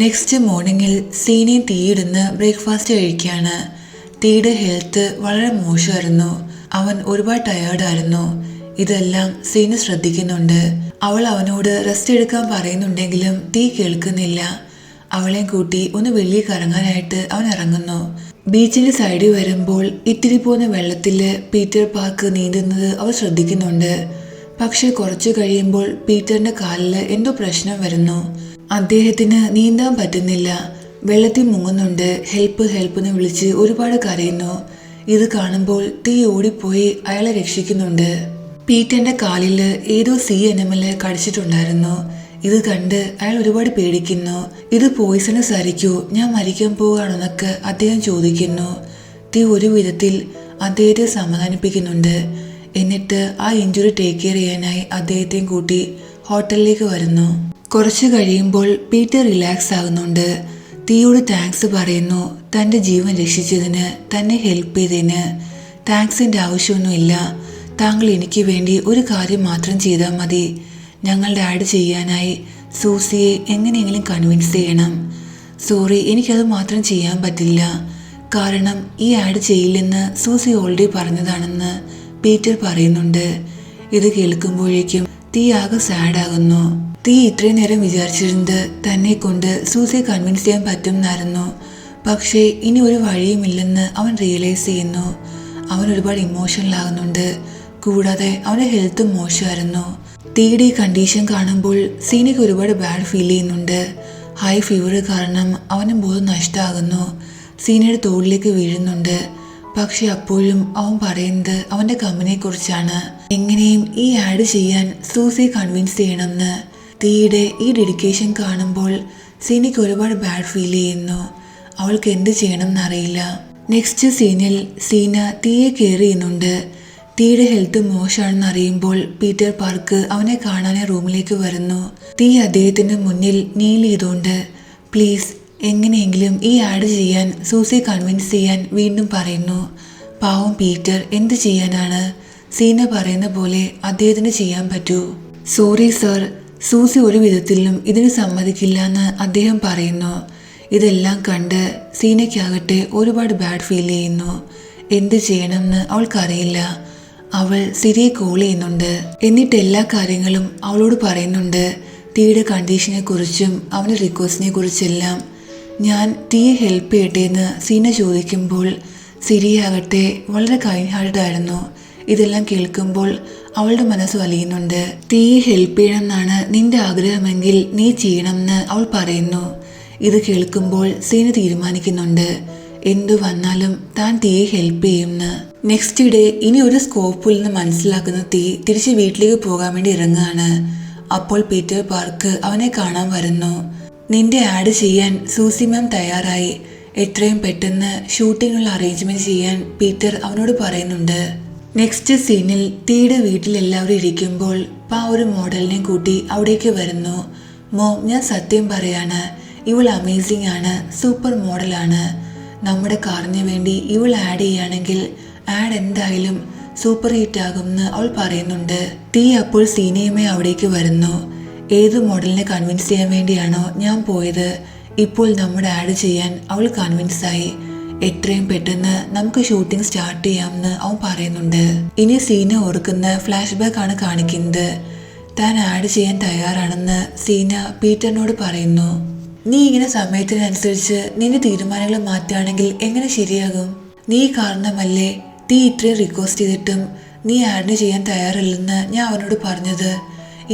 Next മോർണിംഗിൽ സീനയും തീയിടുന്ന് breakfast കഴിക്കുകയാണ്. തീയുടെ ഹെൽത്ത് വളരെ മോശമായിരുന്നു. അവൻ ഒരുപാട് ടയേർഡായിരുന്നു. ഇതെല്ലാം സീന ശ്രദ്ധിക്കുന്നുണ്ട്. അവൾ അവനോട് റെസ്റ്റ് എടുക്കാൻ പറയുന്നുണ്ടെങ്കിലും തീ കേൾക്കുന്നില്ല. അവളെയും കൂട്ടി ഒന്ന് വെളിയിൽ കറങ്ങാനായിട്ട് അവൻ ഇറങ്ങുന്നു. ബീച്ചിന്റെ സൈഡിൽ വരുമ്പോൾ ഇത്തിരി പോകുന്ന വെള്ളത്തില് പീറ്റർ പാർക്ക് നീന്തുന്നത് അവൾ ശ്രദ്ധിക്കുന്നുണ്ട്. പക്ഷെ കുറച്ചു കഴിയുമ്പോൾ പീറ്ററിന്റെ കാലില് എന്തോ പ്രശ്നം വരുന്നു. അദ്ദേഹത്തിന് നീന്താൻ പറ്റുന്നില്ല. വെള്ളത്തിൽ മുങ്ങുന്നുണ്ട്. ഹെൽപ്പ് എന്ന് വിളിച്ച് ഒരുപാട് കരയുന്നു. ഇത് കാണുമ്പോൾ തീ ഓടിപ്പോയി അയാളെ രക്ഷിക്കുന്നുണ്ട്. പീറ്ററിന്റെ കാലില് ഏതോ സീ അനിമല് കടിച്ചിട്ടുണ്ടായിരുന്നു. ഇത് കണ്ട് അയാൾ ഒരുപാട് പേടിക്കുന്നു. ഇത് പോയിസണസ് ആയിരിക്കോ, ഞാൻ മരിക്കാൻ പോവുകയാണെന്നൊക്കെ അദ്ദേഹം ചോദിക്കുന്നു. തീ ഒരു വിധത്തിൽ അദ്ദേഹത്തെ സമാധാനിപ്പിക്കുന്നുണ്ട്. എന്നിട്ട് ആ ഇഞ്ചുറി ടേക്ക് കെയർ ചെയ്യാനായി അദ്ദേഹത്തെയും കൂട്ടി ഹോട്ടലിലേക്ക് വരുന്നു. കുറച്ചു കഴിയുമ്പോൾ പീറ്റർ റിലാക്സ് ആകുന്നുണ്ട്. തീയോട് താങ്ക്സ് പറയുന്നു. തൻ്റെ ജീവൻ രക്ഷിച്ചതിന്, തന്നെ ഹെൽപ്പ് ചെയ്തതിന്. താങ്ക്സിൻ്റെ ആവശ്യമൊന്നുമില്ല. താങ്കൾ എനിക്ക് വേണ്ടി ഒരു കാര്യം മാത്രം ചെയ്താൽ മതി. ഞങ്ങളുടെ ആഡ് ചെയ്യാനായി സൂസിയെ എങ്ങനെയെങ്കിലും കൺവിൻസ് ചെയ്യണം. സോറി, എനിക്കത് മാത്രം ചെയ്യാൻ പറ്റില്ല. കാരണം ഈ ആഡ് ചെയ്യില്ലെന്ന് സൂസി ഓൾറെഡി പറഞ്ഞതാണെന്ന് പീറ്റർ പറയുന്നുണ്ട്. ഇത് കേൾക്കുമ്പോഴേക്കും തീ ആകെ സാഡാകുന്നു. തീ ഇത്രയും നേരം വിചാരിച്ചിരുന്നത് തന്നെ കൊണ്ട് സൂസിയെ കൺവിൻസ് ചെയ്യാൻ പറ്റുമെന്നായിരുന്നു. പക്ഷേ ഇനി ഒരു വഴിയുമില്ലെന്ന് അവൻ റിയലൈസ് ചെയ്യുന്നു. അവൻ ഒരുപാട് ഇമോഷണൽ ആകുന്നുണ്ട്. കൂടാതെ അവൻ്റെ ഹെൽത്ത് മോശമായിരുന്നു. തീയുടെ ഈ കണ്ടീഷൻ കാണുമ്പോൾ സീനയ്ക്ക് ഒരുപാട് ബാഡ് ഫീൽ ചെയ്യുന്നുണ്ട്. ഹൈ ഫീവർ കാരണം അവന് ബോധം നഷ്ടമാകുന്നു. സീനയുടെ തോളിലേക്ക് വീഴുന്നുണ്ട്. പക്ഷെ അപ്പോഴും അവൻ പറയുന്നത് അവൻ്റെ കമ്പനിയെക്കുറിച്ചാണ്. എങ്ങനെയും ഈ ആഡ് ചെയ്യാൻ സൂസിയെ കൺവിൻസ് ചെയ്യണമെന്ന്. തീയുടെ ഈ ഡെഡിക്കേഷൻ കാണുമ്പോൾ സീനയ്ക്ക് ഒരുപാട് ബാഡ് ഫീൽ ചെയ്യുന്നു. അവൾക്ക് എന്ത് ചെയ്യണം എന്നറിയില്ല. നെക്സ്റ്റ് സീനിൽ സീന തീയെ കെയർ ചെയ്യുന്നുണ്ട്. തീയുടെ ഹെൽത്ത് മോശമാണെന്ന് അറിയുമ്പോൾ പീറ്റർ പാർക്ക് അവനെ കാണാനെ റൂമിലേക്ക് വരുന്നു. തീ അദ്ദേഹത്തിന്റെ മുന്നിൽ നീൽ ചെയ്തുകൊണ്ട് പ്ലീസ് എങ്ങനെയെങ്കിലും ഈ ആഡ് ചെയ്യാൻ സൂസിയെ കൺവിൻസ് ചെയ്യാൻ വീണ്ടും പറയുന്നു. പാവം പീറ്റർ എന്ത് ചെയ്യാനാണ്? സീന പറയുന്ന പോലെ അദ്ദേഹത്തിന് ചെയ്യാൻ പറ്റൂ. സോറി സർ, സൂസി ഒരു വിധത്തിലും ഇതിന് സമ്മതിക്കില്ല എന്ന് അദ്ദേഹം പറയുന്നു. ഇതെല്ലാം കണ്ട് സീനയ്ക്കാകട്ടെ ഒരുപാട് ബാഡ് ഫീൽ ചെയ്യുന്നു. എന്ത് ചെയ്യണമെന്ന് അവൾക്കറിയില്ല. അവൾ സിരിയെ കോൾ ചെയ്യുന്നുണ്ട്. എന്നിട്ട് എല്ലാ കാര്യങ്ങളും അവളോട് പറയുന്നുണ്ട്. തീയുടെ കണ്ടീഷനെ കുറിച്ചും അവൻ്റെ റിക്വസ്റ്റിനെ കുറിച്ചെല്ലാം. ഞാൻ തീയെ ഹെൽപ്പ് ചെയ്യട്ടെ എന്ന് സീന ചോദിക്കുമ്പോൾ സിരിയാകട്ടെ വളരെ കൈൻഡ് ഹാർട്ടഡ് ആയിരുന്നു. ഇതെല്ലാം കേൾക്കുമ്പോൾ അവളുടെ മനസ്സ് വലിയുന്നുണ്ട്. തീയെ ഹെൽപ്പ് ചെയ്യണം എന്നാണ് നിന്റെ ആഗ്രഹമെങ്കിൽ നീ ചെയ്യണമെന്ന് അവൾ പറയുന്നു. ഇത് കേൾക്കുമ്പോൾ സീന തീരുമാനിക്കുന്നുണ്ട് എന്തു വന്നാലും താൻ തീയെ ഹെൽപ്പ് ചെയ്യുമെന്ന്. നെക്സ്റ്റ് ഡേ ഇനി ഒരു സ്കോപ്പില്ലെന്ന് മനസ്സിലാക്കുന്ന തീ തിരിച്ച് വീട്ടിലേക്ക് പോകാൻ വേണ്ടി ഇറങ്ങുകയാണ്. അപ്പോൾ പീറ്റർ പാർക്ക് അവനെ കാണാൻ വരുന്നു. നിന്റെ ആഡ് ചെയ്യാൻ സൂസി മാം തയ്യാറായി. എത്രയും പെട്ടെന്ന് ഷൂട്ടിങ്ങിനുള്ള അറേഞ്ച്മെന്റ് ചെയ്യാൻ പീറ്റർ അവനോട് പറയുന്നുണ്ട്. നെക്സ്റ്റ് സീനിൽ തീയുടെ വീട്ടിൽ എല്ലാവരും ഇരിക്കുമ്പോൾ ഒരു മോഡലിനെ കൂട്ടി അവിടേക്ക് വരുന്നു. മോം, ഞാൻ സത്യം പറയാണ്, ഇവൾ അമേസിംഗ് ആണ്, സൂപ്പർ മോഡലാണ്. നമ്മുടെ കാറിന് വേണ്ടി ഇവൾ ആഡ് ചെയ്യുകയാണെങ്കിൽ ആഡ് എന്തായാലും സൂപ്പർ ഹിറ്റ് ആകുമെന്ന് അവൾ പറയുന്നുണ്ട്. തീ അപ്പോൾ സീനയുമായി അവിടേക്ക് വരുന്നു. ഏത് മോഡലിനെ കൺവിൻസ് ചെയ്യാൻ വേണ്ടിയാണോ ഞാൻ പോയത്, ഇപ്പോൾ നമ്മുടെ ആഡ് ചെയ്യാൻ അവൾ കൺവിൻസ് ആയി. എത്രയും പെട്ടെന്ന് നമുക്ക് ഷൂട്ടിംഗ് സ്റ്റാർട്ട് ചെയ്യാമെന്ന് അവൻ പറയുന്നുണ്ട്. ഇനി സീന ഓർക്കുന്ന ഫ്ലാഷ് ബാക്ക് ആണ് കാണിക്കുന്നത്. താൻ ആഡ് ചെയ്യാൻ തയ്യാറാണെന്ന് സീന പീറ്ററിനോട് പറയുന്നു. നീ ഇങ്ങനെ സമയത്തിനനുസരിച്ച് നിന്റെ തീരുമാനങ്ങൾ മാറ്റുകയാണെങ്കിൽ എങ്ങനെ ശരിയാകും? നീ കാരണമല്ലേ തീ ഇത്രയും റിക്വസ്റ്റ് ചെയ്തിട്ടും നീ ആഡ് ചെയ്യാൻ തയ്യാറല്ലെന്ന് ഞാൻ അവനോട് പറഞ്ഞത്.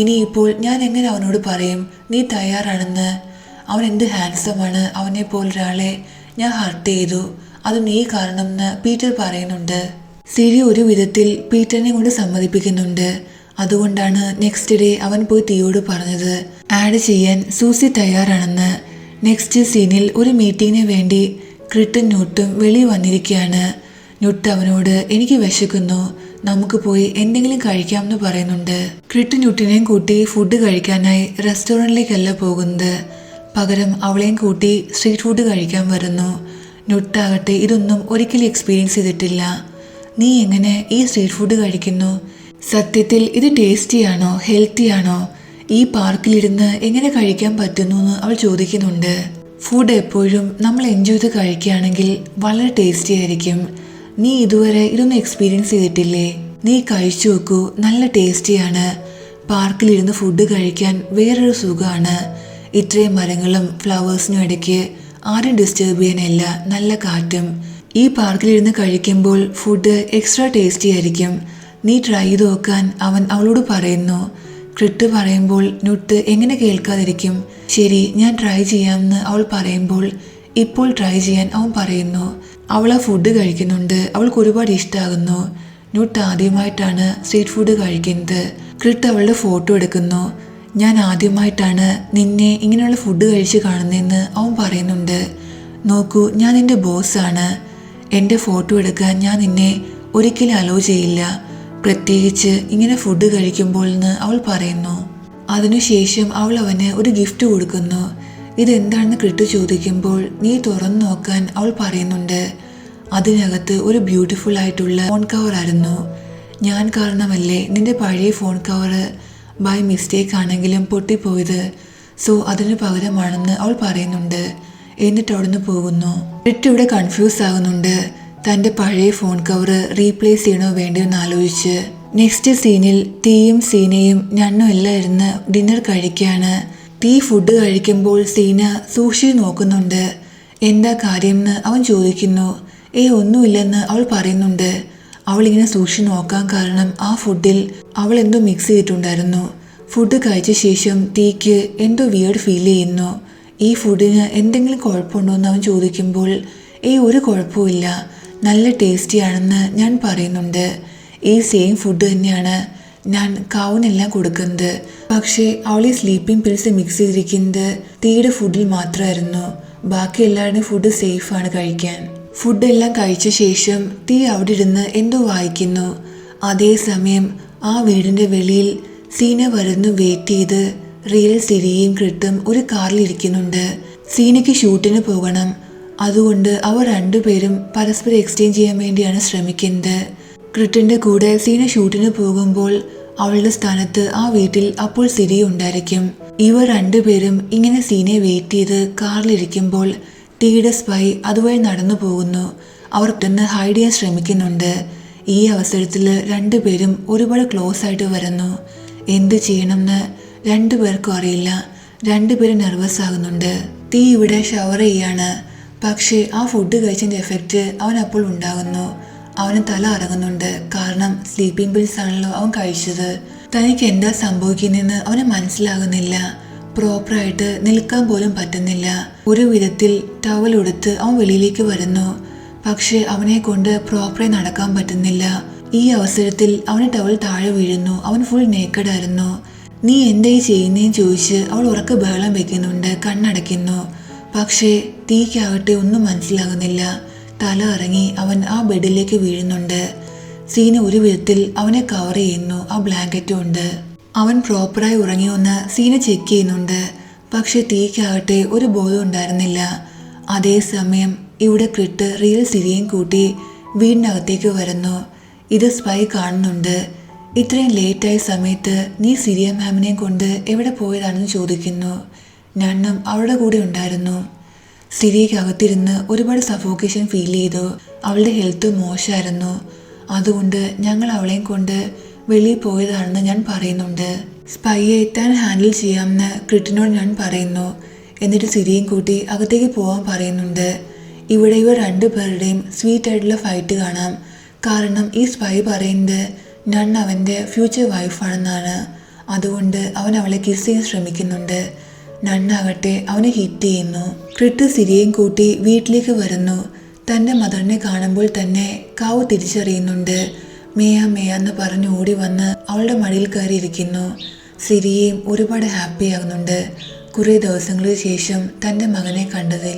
ഇനിയിപ്പോൾ ഞാൻ എങ്ങനെ അവനോട് പറയും നീ തയ്യാറാണെന്ന്? അവൻ എന്ത് ഹാൻഡ്സമാണ്. അവനെ പോലൊരാളെ ഞാൻ ഹർട്ട് ചെയ്തു. അത് നീ കാരണം എന്ന് പീറ്റർ പറയുന്നുണ്ട്. സിരി ഒരു വിധത്തിൽ പീറ്ററിനെ കൊണ്ട് സമ്മതിപ്പിക്കുന്നുണ്ട്. അതുകൊണ്ടാണ് നെക്സ്റ്റ് ഡേ അവൻ പോയി തീയോട് പറഞ്ഞത് ആഡ് ചെയ്യാൻ സൂസി തയ്യാറാണെന്ന്. നെക്സ്റ്റ് സീനിൽ ഒരു മീറ്റിങ്ങിന് വേണ്ടി ക്രിട്ടും ന്യൂട്ടും വെളിയിൽ വന്നിരിക്കുകയാണ്. ന്യൂട്ട് അവനോട് എനിക്ക് വിശക്കുന്നു, നമുക്ക് പോയി എന്തെങ്കിലും കഴിക്കാമെന്ന് പറയുന്നുണ്ട്. ക്രിട്ടും ന്യൂട്ടിനെയും കൂട്ടി ഫുഡ് കഴിക്കാനായി റെസ്റ്റോറൻറ്റിലേക്കല്ല പോകുന്നത്. പകരം അവളെയും കൂട്ടി സ്ട്രീറ്റ് ഫുഡ് കഴിക്കാൻ വരുന്നു. ന്യൂട്ടാകട്ടെ ഇതൊന്നും ഒരിക്കലും എക്സ്പീരിയൻസ് ചെയ്തിട്ടില്ല. നീ എങ്ങനെ ഈ സ്ട്രീറ്റ് ഫുഡ് കഴിക്കുന്നു? സത്യത്തിൽ ഇത് ടേസ്റ്റിയാണോ ഹെൽത്തിയാണോ? ഈ പാർക്കിലിരുന്ന് എങ്ങനെ കഴിക്കാൻ പറ്റുന്നു എന്ന് അവൾ ചോദിക്കുന്നുണ്ട്. ഫുഡ് എപ്പോഴും നമ്മൾ എൻജോയ് ചെയ്ത് കഴിക്കുകയാണെങ്കിൽ വളരെ ടേസ്റ്റി ആയിരിക്കും. നീ ഇതുവരെ ഇതൊന്നും എക്സ്പീരിയൻസ് ചെയ്തിട്ടില്ലേ? നീ കഴിച്ചു നോക്കൂ, നല്ല ടേസ്റ്റിയാണ്. പാർക്കിലിരുന്ന് ഫുഡ് കഴിക്കാൻ വേറൊരു സുഖമാണ്. ഇത്രയും മരങ്ങളും ഫ്ലവേഴ്സിനും ഇടയ്ക്ക് ആരും ഡിസ്റ്റർബ് ചെയ്യാനില്ല, നല്ല കാറ്റും. ഈ പാർക്കിലിരുന്ന് കഴിക്കുമ്പോൾ ഫുഡ് എക്സ്ട്രാ ടേസ്റ്റി ആയിരിക്കും. നീ ട്രൈ ചെയ്ത് നോക്കാൻ അവൻ അവളോട് പറയുന്നു. ക്രിട്ട് പറയുമ്പോൾ നുട്ട് എങ്ങനെ കേൾക്കാതിരിക്കും? ശരി, ഞാൻ ട്രൈ ചെയ്യാമെന്ന് അവൾ പറയുമ്പോൾ ഇപ്പോൾ ട്രൈ ചെയ്യാൻ അവൻ പറയുന്നു. അവൾ ആ ഫുഡ് കഴിക്കുന്നുണ്ട്. അവൾക്ക് ഒരുപാട് ഇഷ്ടമാകുന്നു. നുട്ട് ആദ്യമായിട്ടാണ് സ്ട്രീറ്റ് ഫുഡ് കഴിക്കുന്നത്. ക്രിട്ട് അവളുടെ ഫോട്ടോ എടുക്കുന്നു. ഞാൻ ആദ്യമായിട്ടാണ് നിന്നെ ഇങ്ങനെയുള്ള ഫുഡ് കഴിച്ച് കാണുന്നതെന്ന് അവൻ പറയുന്നുണ്ട്. നോക്കൂ, ഞാൻ നിന്റെ ബോസാണ്. എൻ്റെ ഫോട്ടോ എടുക്കാൻ ഞാൻ നിന്നെ ഒരിക്കലും അലോ ചെയ്യില്ല, പ്രത്യേകിച്ച് ഇങ്ങനെ ഫുഡ് കഴിക്കുമ്പോൾ എന്ന് അവൾ പറയുന്നു. അതിനുശേഷം അവൾ അവന് ഒരു ഗിഫ്റ്റ് കൊടുക്കുന്നു. ഇതെന്താണെന്ന് ക്രിട്ട് ചോദിക്കുമ്പോൾ നീ തുറന്നു നോക്കാൻ അവൾ പറയുന്നുണ്ട്. അതിനകത്ത് ഒരു ബ്യൂട്ടിഫുൾ ആയിട്ടുള്ള ഫോൺ കവർ ആയിരുന്നു. ഞാൻ കാരണമല്ലേ നിന്റെ പഴയ ഫോൺ കവർ ബൈ മിസ്റ്റേക്ക് ആണെങ്കിലും പൊട്ടിപ്പോയത്, സോ അതിന് പകരമാണെന്ന് അവൾ പറയുന്നുണ്ട്. എന്നിട്ട് അവിടുന്ന് പോകുന്നു. ക്രിട്ട് ഇവിടെ കൺഫ്യൂസ് ആകുന്നുണ്ട്, തൻ്റെ പഴയ ഫോൺ കവർ റീപ്ലേസ് ചെയ്യണോ വേണ്ടിയോ എന്ന് ആലോചിച്ച്. നെക്സ്റ്റ് സീനിൽ തീയും സീനയും ഞണ്ണും എല്ലാം ഇരുന്ന് ഡിന്നർ കഴിക്കുകയാണ്. തീ ഫുഡ് കഴിക്കുമ്പോൾ സീന സൂക്ഷിച്ച് നോക്കുന്നുണ്ട്. എന്താ കാര്യം എന്ന് അവൻ ചോദിക്കുന്നു. ഒന്നുമില്ലെന്ന് അവൾ പറയുന്നുണ്ട്. അവളിങ്ങനെ സൂക്ഷിച്ച് നോക്കാൻ കാരണം ആ ഫുഡിൽ അവൾ എന്തോ മിക്സ് ചെയ്തിട്ടുണ്ടായിരുന്നു. ഫുഡ് കഴിച്ച ശേഷം തീക്ക് എന്തോ വിയേർഡ് ഫീൽ ചെയ്യുന്നു. ഈ ഫുഡിന് എന്തെങ്കിലും കുഴപ്പമുണ്ടോ എന്ന് അവൻ ചോദിക്കുമ്പോൾ ഒരു കുഴപ്പമില്ല, നല്ല ടേസ്റ്റിയാണെന്ന് ഞാൻ പറയുന്നുണ്ട്. ഈ സെയിം ഫുഡ് തന്നെയാണ് ഞാൻ കൗനെല്ലാം കൊടുക്കുന്നത്. പക്ഷേ അവൾ ഈ സ്ലീപ്പിംഗ് പിൽസ് മിക്സ് ചെയ്തിരിക്കുന്നത് തീയുടെ ഫുഡിൽ മാത്രമായിരുന്നു. ബാക്കി എല്ലാവരുടെയും ഫുഡ് സേഫാണ് കഴിക്കാൻ. ഫുഡെല്ലാം കഴിച്ച ശേഷം തീ അവിടെ ഇരുന്ന് എന്തോ വായിക്കുന്നു. അതേസമയം ആ വീടിൻ്റെ വെളിയിൽ സീന വരുന്നു വെയിറ്റ് ചെയ്ത് റിയൽ സിരിയും ക്രിട്ടും ഒരു കാറിൽ ഇരിക്കുന്നുണ്ട്. സീനയ്ക്ക് ഷൂട്ടിന് പോകണം. അതുകൊണ്ട് അവർ രണ്ടുപേരും പരസ്പരം എക്സ്ചേഞ്ച് ചെയ്യാൻ വേണ്ടിയാണ് ശ്രമിക്കുന്നത്. ക്രിട്ടിൻ്റെ കൂടെ സീന ഷൂട്ടിന് പോകുമ്പോൾ അവളുടെ സ്ഥാനത്ത് ആ വീട്ടിൽ അപ്പോൾ സിരി ഉണ്ടായിരിക്കും. ഇവർ രണ്ടുപേരും ഇങ്ങനെ സീനയെ വെയിറ്റ് ചെയ്ത് കാറിലിരിക്കുമ്പോൾ തീയുടെ സ്പൈ അതുവഴി നടന്നു പോകുന്നു. അവർ പെട്ടെന്ന് ഹൈഡ് ചെയ്യാൻ ശ്രമിക്കുന്നുണ്ട്. ഈ അവസരത്തിൽ രണ്ടുപേരും ഒരുപാട് ക്ലോസ് ആയിട്ട് വരുന്നു. എന്ത് ചെയ്യണമെന്ന് രണ്ടുപേർക്കും അറിയില്ല. രണ്ടുപേരും നെർവസ് ആകുന്നുണ്ട്. തീ ഇവിടെ ഷവർ ചെയ്യാണ്. പക്ഷേ ആ ഫുഡ് കഴിച്ചതിൻ്റെ എഫക്റ്റ് അവനപ്പോൾ ഉണ്ടാകുന്നു. അവന് തല ഇറങ്ങുന്നുണ്ട്. കാരണം സ്ലീപ്പിംഗ് പിൽസ് ആണല്ലോ അവൻ കഴിച്ചത്. തനിക്ക് എന്താ സംഭവിക്കുന്നതെന്ന് അവന് മനസ്സിലാകുന്നില്ല. പ്രോപ്പറായിട്ട് നിൽക്കാൻ പോലും പറ്റുന്നില്ല. ഒരു വിധത്തിൽ ടവൽ ഉടുത്ത് അവൻ വെളിയിലേക്ക് വരുന്നു. പക്ഷെ അവനെ കൊണ്ട് പ്രോപ്പറായി നടക്കാൻ പറ്റുന്നില്ല. ഈ അവസരത്തിൽ അവന് ടവൽ താഴെ വീഴുന്നു. അവൻ ഫുൾ നേക്കഡായിരുന്നു. നീ എന്തായി ചെയ്യുന്നതെന്ന് ചോദിച്ച് അവൾ ഉറക്കെ ബഹളം വെക്കുന്നുണ്ട്, കണ്ണടയ്ക്കുന്നു. പക്ഷേ തീക്കാവട്ടെ ഒന്നും മനസ്സിലാകുന്നില്ല. തല ഇറങ്ങി അവൻ ആ ബെഡിലേക്ക് വീഴുന്നുണ്ട്. സീന ഒരു വിധത്തിൽ അവനെ കവർ ചെയ്യുന്നു ആ ബ്ലാങ്കറ്റ് കൊണ്ട്. അവൻ പ്രോപ്പറായി ഉറങ്ങിയോന്ന് സീന ചെക്ക് ചെയ്യുന്നുണ്ട്. പക്ഷെ തീക്കാവട്ടെ ഒരു ബോധം ഉണ്ടായിരുന്നില്ല. അതേസമയം ഇവിടെ ക്രിട്ട് റിയൽ സിരിയും കൂട്ടി വീടിനകത്തേക്ക് വരുന്നു. ഇത് സ്പൈ കാണുന്നുണ്ട്. ഇത്രയും ലേറ്റായ സമയത്ത് നീ സിരിയ മാമിനെയും കൊണ്ട് എവിടെ പോയതാണെന്ന് ചോദിക്കുന്നു. ഞണ്ണും അവളുടെ കൂടെ ഉണ്ടായിരുന്നു. സിരിയക്കകത്തിരുന്ന് ഒരുപാട് സഫോക്കേഷൻ ഫീൽ ചെയ്തു. അവളുടെ ഹെൽത്ത് മോശമായിരുന്നു. അതുകൊണ്ട് ഞങ്ങൾ അവളെയും കൊണ്ട് വെളിയിൽ പോയതാണെന്ന് ഞാൻ പറയുന്നുണ്ട്. സ്പൈയെ താൻ ഹാൻഡിൽ ചെയ്യാമെന്ന് ക്രിട്ടിനോട് ഞാൻ പറയുന്നു. എന്നിട്ട് സിരിയും കൂട്ടി അകത്തേക്ക് പോകാൻ പറയുന്നുണ്ട്. ഇവിടെ ഇവർ രണ്ടുപേരുടെയും സ്വീറ്റ് ആയിട്ടുള്ള ഫൈറ്റ് കാണാം. കാരണം ഈ സ്പൈ പറയുന്നത് ഞാൻ അവൻ്റെ ഫ്യൂച്ചർ വൈഫാണെന്നാണ്. അതുകൊണ്ട് അവൻ അവളെ കിസ് ചെയ്യാൻ ശ്രമിക്കുന്നുണ്ട്. നണ്ണാകട്ടെ അവനെ ഹിറ്റ് ചെയ്യുന്നു. ക്രിട്ട് സിരിയും കൂട്ടി വീട്ടിലേക്ക് വരുന്നു. തൻ്റെ മദറിനെ കാണുമ്പോൾ തന്നെ കാവ് തിരിച്ചറിയുന്നുണ്ട്. മേയ മേയ എന്ന് പറഞ്ഞ് ഓടി വന്ന് അവളുടെ മടിയിൽ കയറിയിരിക്കുന്നു. സിരിയയും ഒരുപാട് ഹാപ്പി ആകുന്നുണ്ട് കുറേ ദിവസങ്ങൾക്ക് ശേഷം തൻ്റെ മകനെ കണ്ടതിൽ.